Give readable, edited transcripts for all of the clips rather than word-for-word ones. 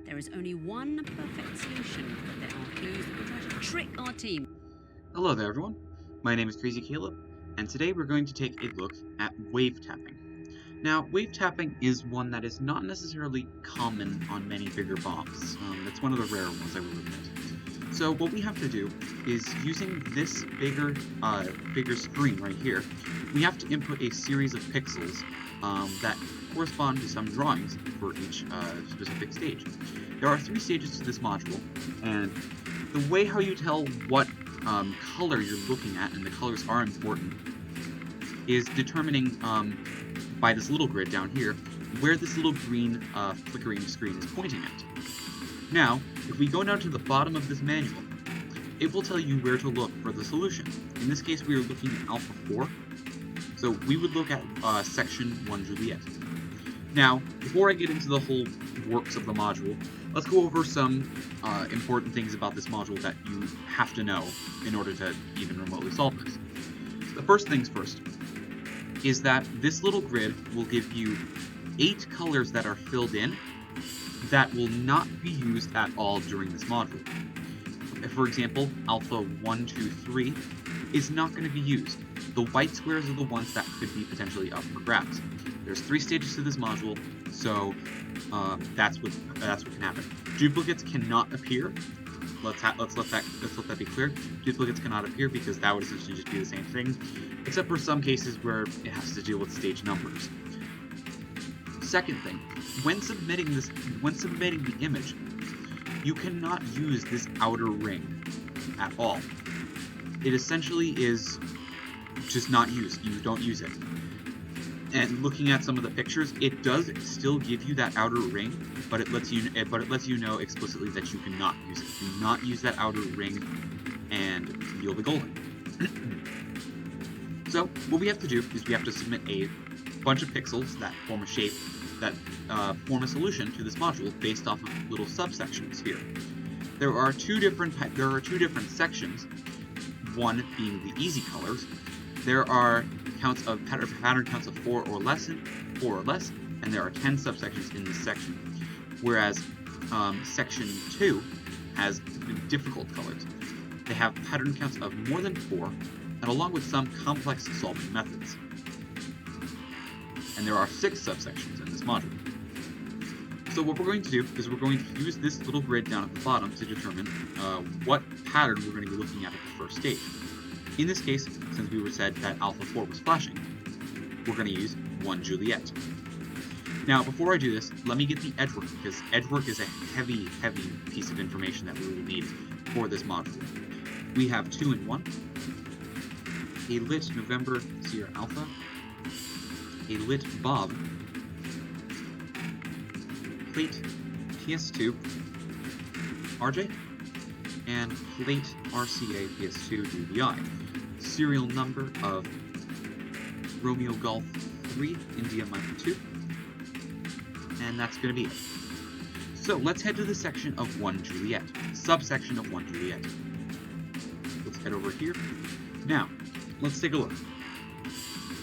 There is only one perfect solution, but there are clues that will try to trick our team. Hello there, everyone. My name is Crazy Caleb, and today we're going to take a look at wave tapping. Now, wave tapping is one that is not necessarily common on many bigger bombs. It's one of the rare ones, I will admit. So what we have to do is, using this bigger screen right here, we have to input a series of pixels that correspond to some drawings for each specific stage. There are 3 stages to this module, and the way how you tell what color you're looking at, and the colors are important, is determining by this little grid down here where this little green flickering screen is pointing at. Now, if we go down to the bottom of this manual, it will tell you where to look for the solution. In this case, we are looking at Alpha 4, so we would look at Section 1 Juliet. Now, before I get into the whole works of the module, let's go over some important things about this module that you have to know in order to even remotely solve this. So the first things first is that this little grid will give you 8 colors that are filled in that will not be used at all during this module. For example, Alpha 1, 2, 3 is not going to be used. The white squares are the ones that could be potentially up for grabs. There's 3 stages to this module, so that's what can happen. Duplicates cannot appear. Let's let that be clear. Duplicates cannot appear because that would essentially just be the same thing, except for some cases where it has to deal with stage numbers. Second thing, when submitting the image, you cannot use this outer ring at all. It essentially is just not used. You don't use it. And looking at some of the pictures, it does still give you that outer ring, but it lets you know explicitly that you cannot use it. Do not use that outer ring, and you'll be golden. So what we have to do is we have to submit a bunch of pixels that form a shape that form a solution to this module based off of little subsections here. There are two different sections. One being the easy colors. There are pattern counts of 4 or less, and there are 10 subsections in this section. Whereas section 2 has difficult colors. They have pattern counts of more than 4, and along with some complex solving methods. And there are 6 subsections in this module. So what we're going to do is we're going to use this little grid down at the bottom to determine what pattern we're going to be looking at the first stage. In this case, since we said that Alpha 4 was flashing, we're going to use 1 Juliet. Now, before I do this, let me get the edge work, because edge work is a heavy piece of information that we will need for this module. We have 2 and 1, a lit November Sierra Alpha, a lit Bob, plate PS2 RJ, and plate RCA PS2 DVI. Serial number of Romeo Golf 3 India Mike 2, and that's going to be it. So let's head to the section of 1 Juliet, subsection of 1 Juliet. Let's head over here. Now, let's take a look.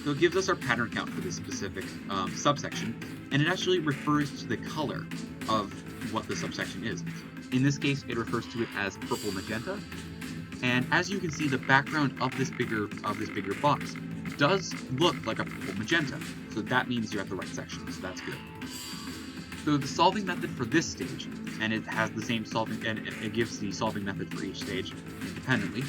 So it gives us our pattern count for this specific subsection, and it actually refers to the color of what the subsection is. In this case, it refers to it as purple magenta, and as you can see, the background of this bigger box does look like a purple magenta, so that means you're at the right section, so that's good. So the solving method for this stage, and it has the same solving, and it gives the solving method for each stage independently.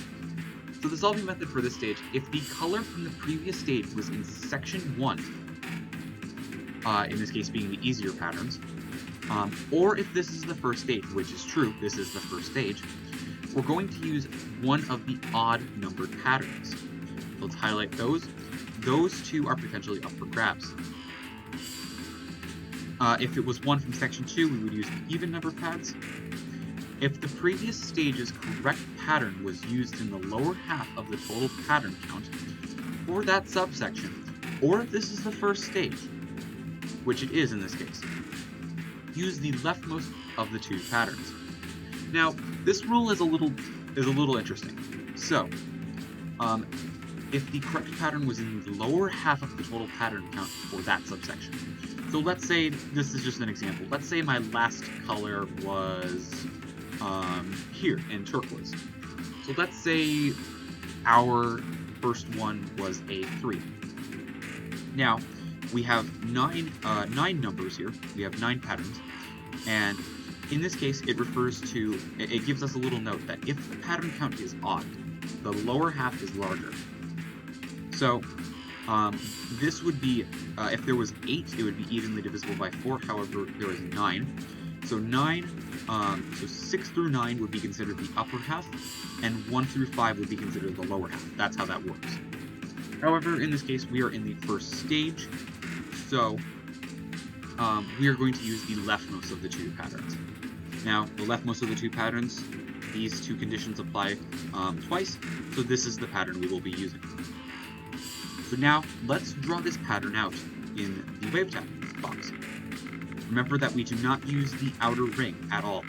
So the solving method for this stage, if the color from the previous stage was in section 1, in this case being the easier patterns, or if this is the first stage, which is true, this is the first stage, we're going to use one of the odd numbered patterns. Let's highlight those. Those 2 are potentially up for grabs. If it was one from section 2, we would use the even number pads. If the previous stage's correct pattern was used in the lower half of the total pattern count for that subsection, or if this is the first stage, which it is in this case, use the leftmost of the 2 patterns. Now, this rule is a little interesting. So, if the correct pattern was in the lower half of the total pattern count for that subsection. So let's say, this is just an example, let's say my last color was here in turquoise. So let's say our first one was a 3. Now, we have nine numbers here, we have 9 patterns, and in this case, it gives us a little note that if the pattern count is odd, the lower half is larger. So, this would be, if there was 8, it would be evenly divisible by 4, however, there is 9. So 6 through 9 would be considered the upper half, and 1 through 5 would be considered the lower half. That's how that works. However, in this case, we are in the first stage, so we are going to use the leftmost of the 2 patterns. Now, the leftmost of the 2 patterns, these 2 conditions apply twice, so this is the pattern we will be using. So now, let's draw this pattern out in the Wavetapping box. Remember that we do not use the outer ring at all.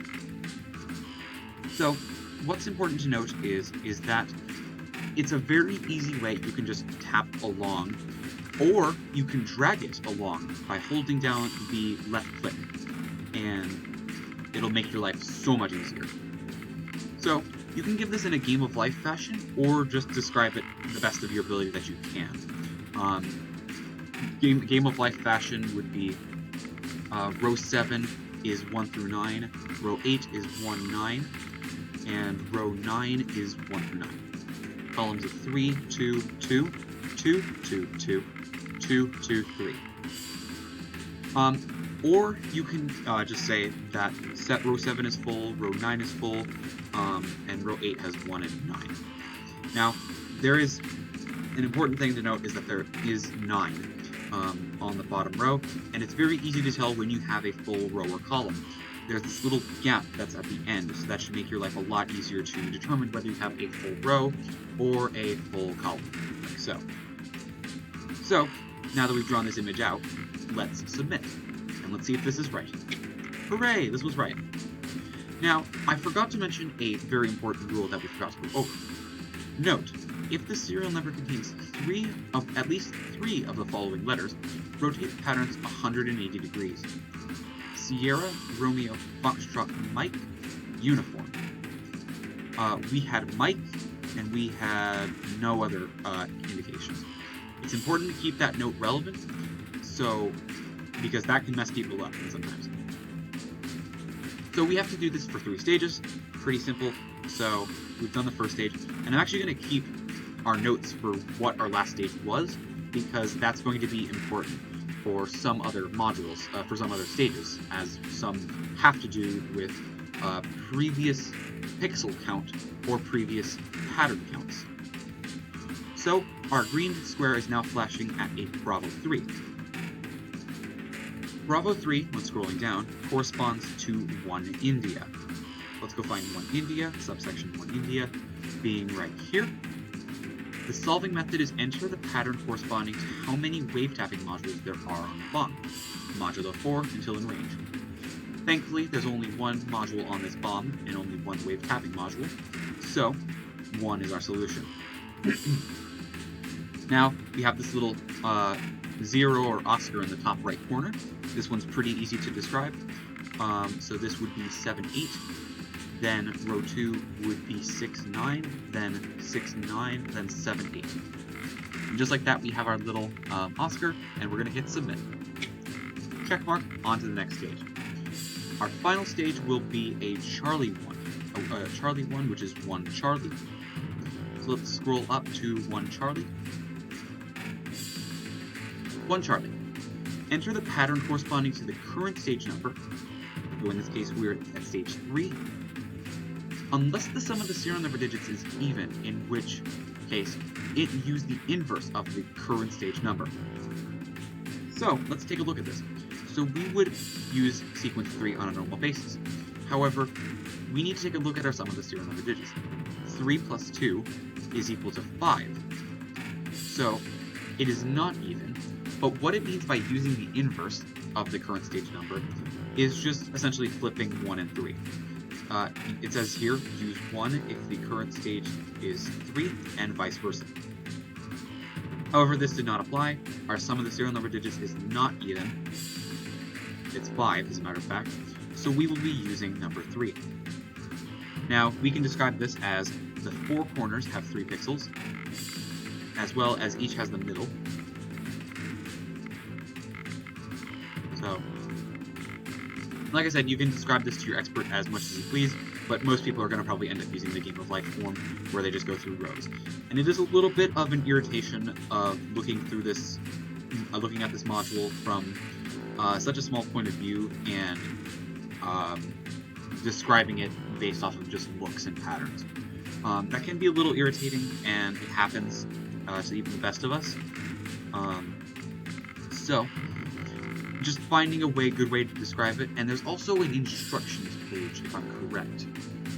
So, what's important to note is that it's a very easy way you can just tap along, or you can drag it along by holding down the left click, and it'll make your life so much easier. So, you can give this in a game of life fashion, or just describe it the best of your ability that you can. Game of life fashion would be row 7 is 1 through 9, row 8 is 1, 9, and row 9 is 1 through 9. Columns of 3, 2, 2, 2, 2, 2, 2, 2, 3. Or you can just say that row 7 is full, row 9 is full, and row 8 has 1 and 9. Now, there is an important thing to note is that there is 9 on the bottom row, and it's very easy to tell when you have a full row or column. There's this little gap that's at the end, so that should make your life a lot easier to determine whether you have a full row or a full column, like so. So, now that we've drawn this image out, let's submit, and let's see if this is right. Hooray, this was right. Now, I forgot to mention a very important rule that we forgot to go over. Note, if the serial number contains at least three of the following letters, rotate the patterns 180 degrees. Sierra, Romeo, Foxtrot, Mike, uniform. We had Mike, and we had no other indications. It's important to keep that note relevant, because that can mess people up sometimes. So we have to do this for 3 stages, pretty simple. So we've done the first stage, and I'm actually going to keep our notes for what our last stage was, because that's going to be important for some other modules, for some other stages, as some have to do with previous pixel count or previous pattern counts. So our green square is now flashing at a Bravo 3. Bravo 3, when scrolling down, corresponds to 1 India. Let's go find 1 India, subsection 1 India, being right here. The solving method is enter the pattern corresponding to how many wavetapping modules there are on the bomb, modulo 4 until in range. Thankfully, there's only 1 module on this bomb and only 1 wavetapping module, so 1 is our solution. Now, we have this little 0 or Oscar in the top right corner. This one's pretty easy to describe. So this would be 7, 8. Then row 2 would be 6, 9, then 6, 9, then 7, 8. And just like that, we have our little Oscar, and we're going to hit submit. Check mark, on to the next stage. Our final stage will be a Charlie 1. Charlie 1, which is 1 Charlie. So let's scroll up to 1 Charlie. 1 Charlie. Enter the pattern corresponding to the current stage number. So in this case, we're at stage 3. Unless the sum of the serial number digits is even, in which case it used the inverse of the current stage number. So let's take a look at this. So we would use sequence 3 on a normal basis. However, we need to take a look at our sum of the serial number digits. 3 plus 2 is equal to 5. So it is not even, but what it means by using the inverse of the current stage number is just essentially flipping 1 and 3. It says here, use 1 if the current stage is 3, and vice versa. However, this did not apply. Our sum of the serial number digits is not even. It's 5, as a matter of fact. So we will be using number 3. Now, we can describe this as the 4 corners have 3 pixels, as well as each has the middle. So, like I said, you can describe this to your expert as much as you please, but most people are going to probably end up using the Game of Life form, where they just go through rows. And it is a little bit of an irritation of looking through this, looking at this module from such a small point of view and describing it based off of just looks and patterns. That can be a little irritating, and it happens to even the best of us. So, just finding a good way to describe it, and there's also an instructions page, if I'm correct.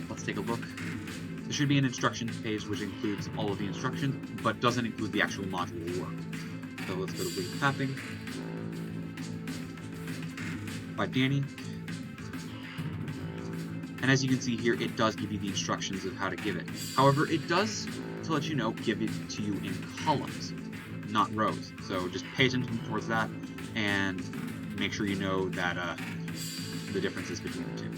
Let's take a look. There should be an instructions page which includes all of the instructions, but doesn't include the actual module work. So let's go to Wavetapping by KTANE. And as you can see here, it does give you the instructions of how to give it. However, it does, to let you know, give it to you in columns, not rows. So just pay attention towards that, and make sure you know that the differences between the two.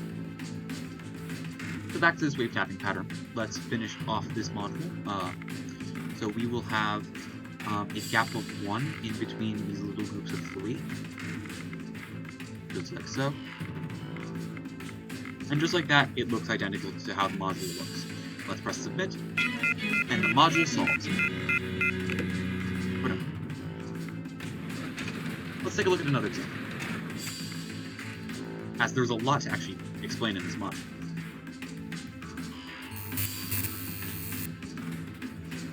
So back to this wave tapping pattern. Let's finish off this module. So we will have a gap of 1 in between these little groups of 3. Just like so. And just like that, it looks identical to how the module looks. Let's press submit, and the module solves. Let's take a look at another example, as there's a lot to actually explain in this module.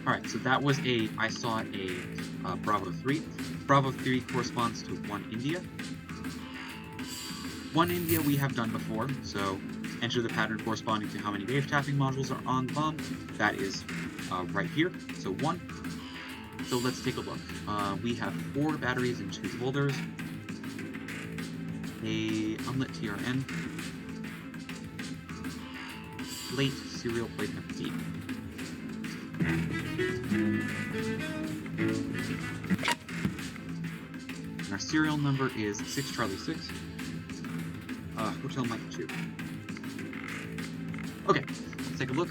Alright, so that was I saw a Bravo 3. Bravo 3 corresponds to 1 India. 1 India we have done before, so enter the pattern corresponding to how many wave tapping modules are on the bomb. That is right here, so 1. So let's take a look. We have 4 batteries and 2 holders, a unlit TRN, plate, serial plate empty. And our serial number is 6 Charlie 6. Hotel Mike 2. Okay, let's take a look.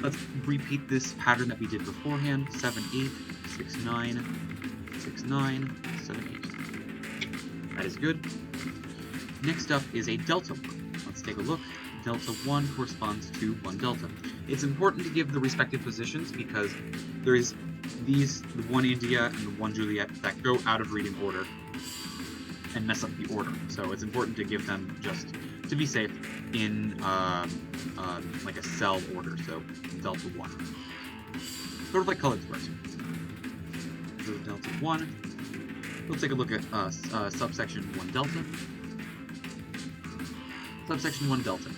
Let's repeat this pattern that we did beforehand. 7 8 6 9 6 9 7 8. That is good. Next up is a delta 1. Let's take a look. Delta 1 corresponds to 1 delta. It's important to give the respective positions because there is the 1 India and the 1 Juliet that go out of reading order and mess up the order. So it's important to give them, just to be safe, in like a cell order. So delta 1, sort of like colored squares. So delta 1. Let's take a look at subsection 1 delta. Subsection 1 delta.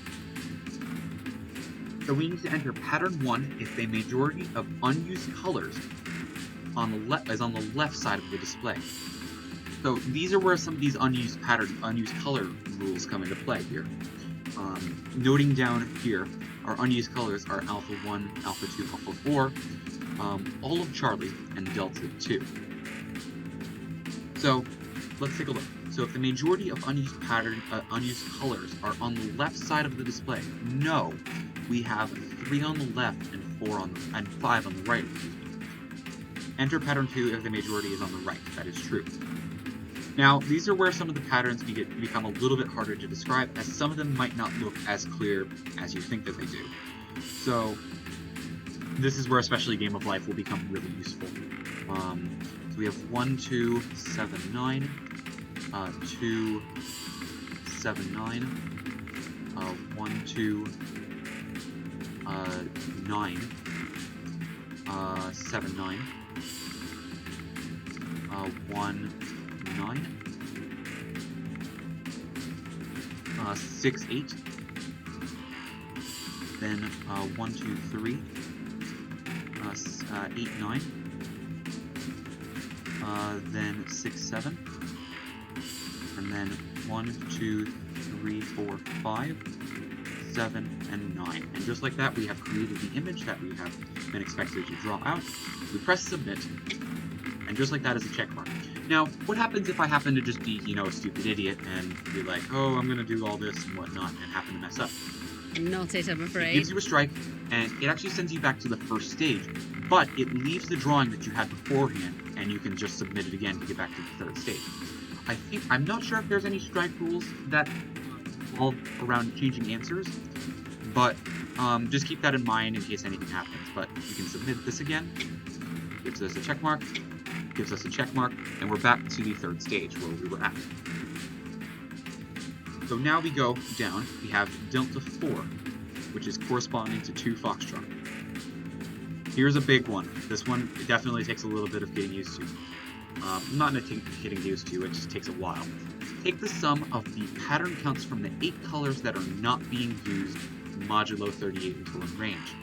So we need to enter pattern 1 if the majority of unused colors on the on the left side of the display. So these are where some of these unused color rules come into play here. Noting down here, our unused colors are alpha 1, alpha 2, alpha 4, all of Charlie, and delta 2. So let's take a look. So if the majority of unused colors are on the left side of the display, no, we have 3 on the left and 5 on the right. Enter pattern 2 if the majority is on the right. That is true. Now, these are where some of the patterns become a little bit harder to describe, as some of them might not look as clear as you think that they do. So, this is where especially Game of Life will become really useful. So we have 1 2 7 9, 2 7 9, 1 2 9, 7 9, 1 9, 6 8, then 1 2 3, 8 9, then 6 7, and then 1 2 3 4 5, 7 and 9. And just like that, we have created the image that we have been expected to draw out. We press submit, And just like that is a check mark. Now, what happens if I happen to just be, a stupid idiot and be like, oh, I'm going to do all this and whatnot, and happen to mess up? Not it, I'm It afraid. gives you a strike, and it actually sends you back to the first stage, but it leaves the drawing that you had beforehand, and you can just submit it again to get back to the third stage. I'm not sure if there's any strike rules that involve around changing answers, but just keep that in mind in case anything happens. But you can submit this again, gives us a check mark, gives us a check mark, and we're back to the third stage where we were at. So now we go down, we have Delta 4, which is corresponding to 2 Foxtrot. Here's a big one. This one definitely takes a little bit of getting used to. Not getting used to, it just takes a while. Take the sum of the pattern counts from the 8 colors that are not being used modulo 38 until in range.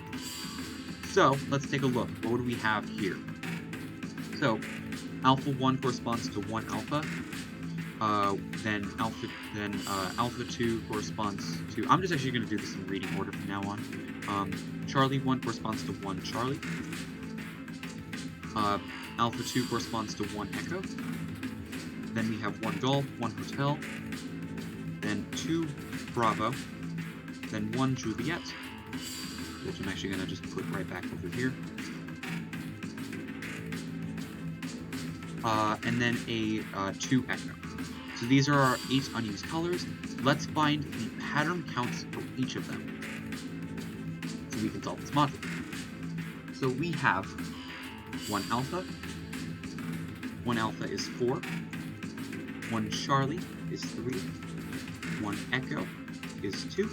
So let's take a look. What do we have here? So alpha 1 corresponds to 1 alpha. Then alpha 2 corresponds to, I'm just actually going to do this in reading order from now on. Charlie 1 corresponds to 1 Charlie. Alpha 2 corresponds to 1 Echo. Then we have 1 Golf, 1 Hotel. Then 2 Bravo. Then 1 Juliet, which I'm actually going to just put right back over here. And then a 2 Echo. So these are our 8 unused colors. Let's find the pattern counts for each of them, so we can solve this module. So we have 1 alpha. 1 alpha is 4. 1 Charlie is 3. 1 Echo is 2.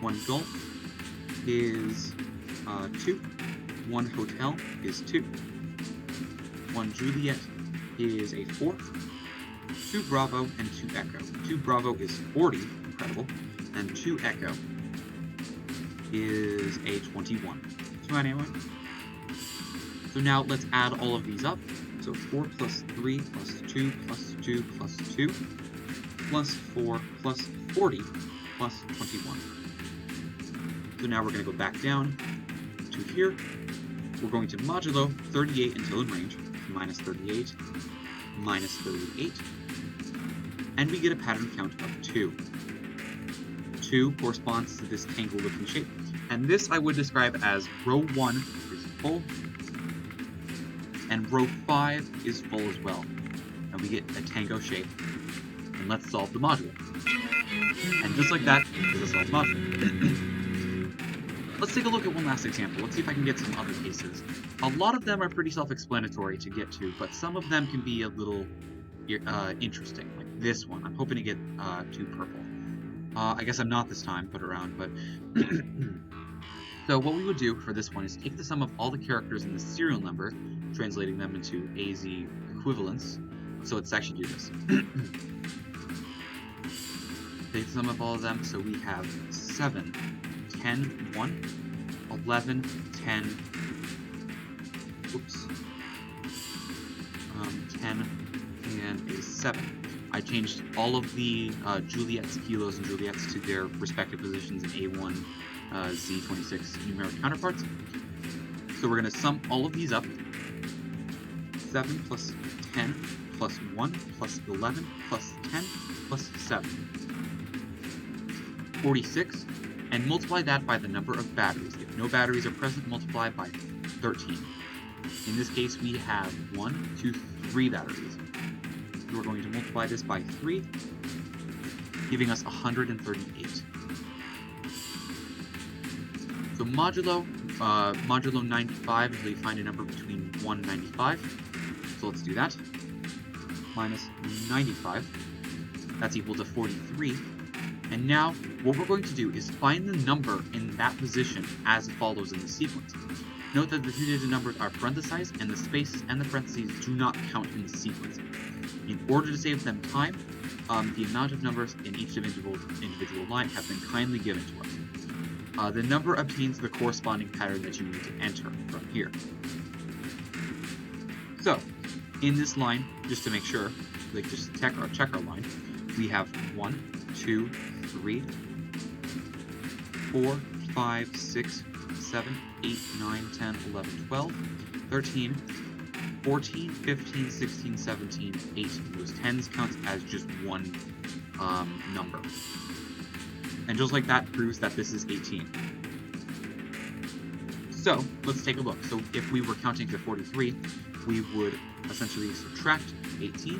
1 Golf is 2. 1 Hotel is 2. 1 Juliet is a 4. 2 Bravo and 2 Echo. 2 Bravo is 40, incredible, and 2 Echo is a 21. So anyway, so now let's add all of these up. So 4 plus 3 plus 2 plus 2 plus 2 plus 4 plus 40 plus 21. So now we're going to go back down to here. We're going to modulo 38 until in range, minus 38, minus 38, and we get a pattern count of 2. 2 corresponds to this tangle-looking shape, and this I would describe as row 1 is full, and row 5 is full as well. And we get a tango shape, and let's solve the module. And just like that is a solved module. Let's take a look at one last example. Let's see if I can get some other cases. A lot of them are pretty self-explanatory to get to, but some of them can be a little interesting, like this one. I'm hoping to get 2 purple. I guess I'm not this time, put around, but... So what we would do for this one is take the sum of all the characters in the serial number, translating them into AZ equivalents. So let's actually do this. Take the sum of all of them, so we have 7, 10, 1, 11, 10, oops, 10, and a 7. I changed all of the Juliets, Kilos, and Juliets to their respective positions in A1, Z26 numeric counterparts. So we're going to sum all of these up. 7 plus 10 plus 1 plus 11 plus 10 plus 7. 46. And multiply that by the number of batteries. If no batteries are present, multiply by 13. In this case, we have 1, 2, 3 batteries. So we're going to multiply this by 3, giving us 138. So modulo 95 until you find a number between 1 and 95. So let's do that. Minus 95. That's equal to 43. And now, what we're going to do is find the number in that position as follows in the sequence. Note that the 2-digit numbers are parenthesized, and the spaces and the parentheses do not count in the sequence. In order to save them time, the amount of numbers in each individual line have been kindly given to us. The number obtains the corresponding pattern that you need to enter from here. So, in this line, just to make sure, like just check our line, we have 1, 2, 3, 4, 5, 6, 7, 8, 9, 10, 11, 12, 13, 14, 15, 16, 17, 18. Those 10s counts as just one number. And just like that proves that this is 18. So, let's take a look. So, if we were counting to 43, we would essentially subtract 18.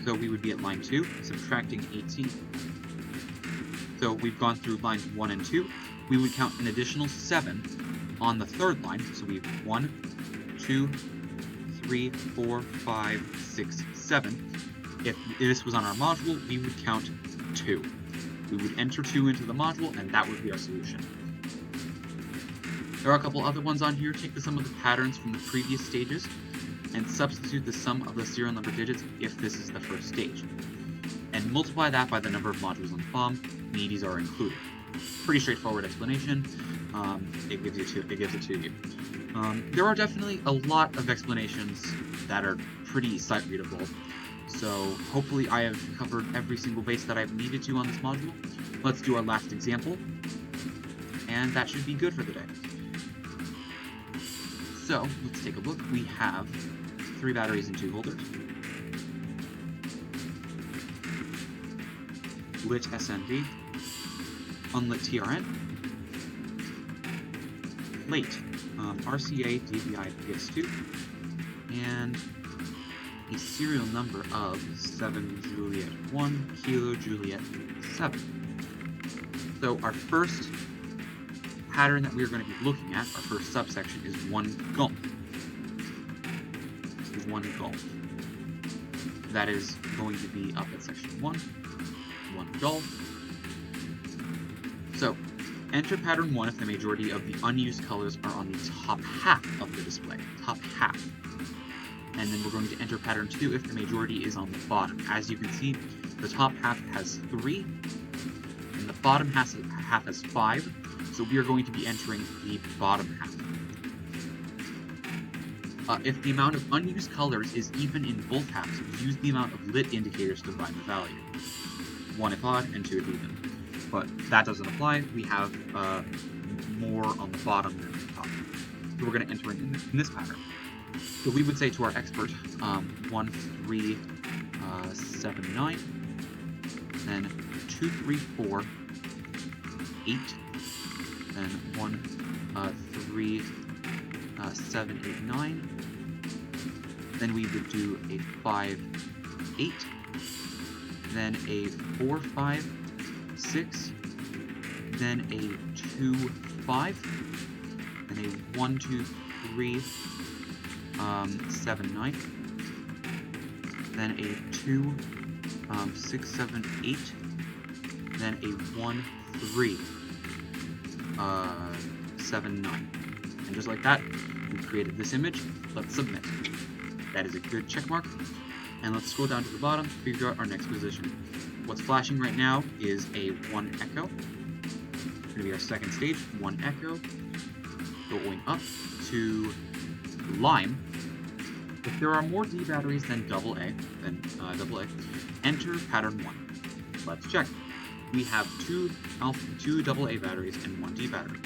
So, we would be at line 2, subtracting 18. So, we've gone through lines 1 and 2. We would count an additional 7 on the third line. So, we have 1, 2, 3, 4, 5, 6, 7. If this was on our module, we would count 2. We would enter 2 into the module, and that would be our solution. There are a couple other ones on here. Take the sum of the patterns from the previous stages and substitute the sum of the serial number digits if this is the first stage. And multiply that by the number of modules on the BOM. Needies are included. Pretty straightforward explanation. It gives it to you. There are definitely a lot of explanations that are pretty sight-readable. So hopefully I have covered every single base that I've needed to on this module. Let's do our last example. And that should be good for the day. So, let's take a look. We have 3 batteries and 2 holders. Lit SND. Unlit TRN. Plate. RCA DVI PS2. And a serial number of 7 Juliet 1 Kilo Juliet 7. So our first pattern that we're going to be looking at, our first subsection, is 1 gulf. 1 gulf. That is going to be up at section 1. 1 gulf. So, enter pattern 1 if the majority of the unused colors are on the top half of the display. Top half. And then we're going to enter pattern 2 if the majority is on the bottom. As you can see, the top half has 3, and the bottom half has 5. So we are going to be entering the bottom half. If the amount of unused colors is even in both halves, use the amount of lit indicators to find the value. 1 if odd and 2 if even. But that doesn't apply. We have more on the bottom than the top. So we're going to enter in this pattern. So we would say to our expert, 1, 3, 7, 9, then 2, 3, 4, 8, then 1, 3, 7, 8, 9. Then we would do a 5, 8. Then a 4, 5, 6. Then a 2, 5. Then a 1, 2, 3, 7, 9. Then a 2, 6, 7, 8. Then a 1, 3. 7, 9. And just like that, we've created this image. Let's submit. That is a good check mark. And let's scroll down to the bottom to figure out our next position. What's flashing right now is a 1 echo. It's going to be our second stage, 1 echo. Going up to lime. If there are more D batteries than AA, enter pattern 1. Let's check. We have 2 AA batteries and 1 D battery.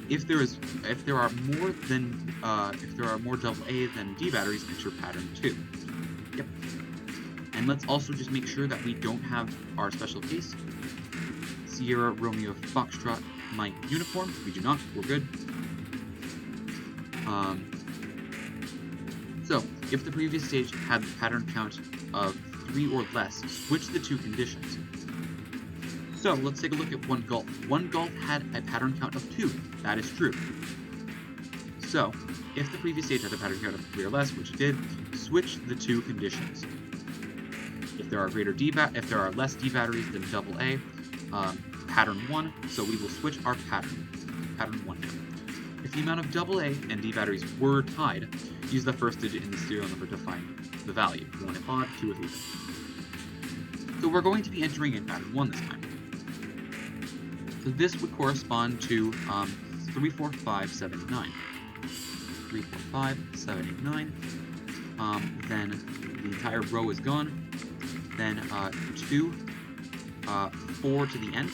If there are more AA than D batteries, enter pattern 2. Yep. And let's also just make sure that we don't have our special case. Sierra Romeo Foxtrot Mike Uniform. We do not. We're good. So, if the previous stage had the pattern count of 3 or less, switch the 2 conditions. So, let's take a look at 1 gulf. 1 gulf had a pattern count of 2. That is true. So, if the previous stage had a pattern count of 3 or less, which it did, switch the 2 conditions. If there are less D batteries than AA, pattern 1, so we will switch our pattern. Pattern 1 now. If the amount of AA and D batteries were tied, use the first digit in the serial number to find the value. 1 if odd, 2 if even. So we're going to be entering in pattern 1 this time. So this would correspond to 3, 4, 5, 7, 8, 9. 3, 4, 5, 7, 8, 9. Then the entire row is gone. Then 2, 4 to the end.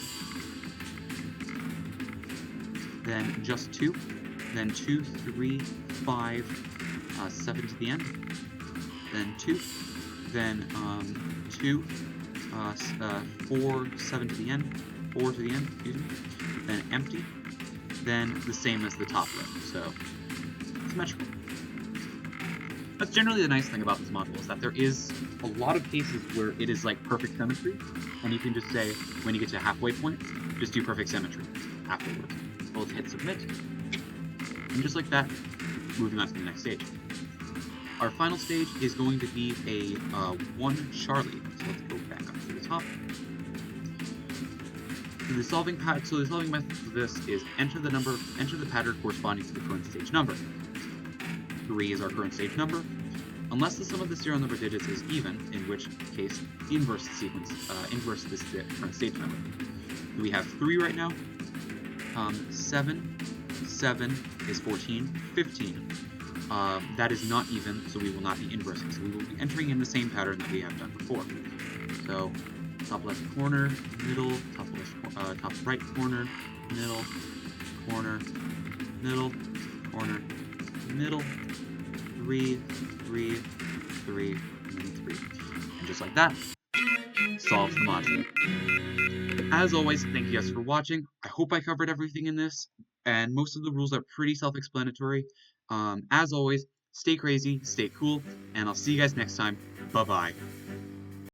Then just 2. then 2, 3, 5, 7 to the end, then 2, then 2, 4, 7 to the end, 4 to the end, excuse me, then empty, then the same as the top row, so symmetrical. That's generally the nice thing about this module, is that there is a lot of cases where it is like perfect symmetry, and you can just say, when you get to a halfway point, just do perfect symmetry afterwards. We'll hit submit, and just like that, moving on to the next stage. Our final stage is going to be a 1 Charlie, so let's go back up to the top. The solving method for this is enter the pattern corresponding to the current stage number. 3 is our current stage number, unless the sum of the serial number digits is even, in which case inverse this current stage number. We have 3 right now. 7 is 14, 15. That is not even, so we will not be inversing. So we will be entering in the same pattern that we have done before. So top left corner, middle, top right corner, middle, corner, middle, corner, middle, 3, 3, 3, and 3. And just like that, solves the module. As always, thank you guys for watching. I hope I covered everything in this, and most of the rules are pretty self-explanatory. As always, stay crazy, stay cool, and I'll see you guys next time. Bye-bye.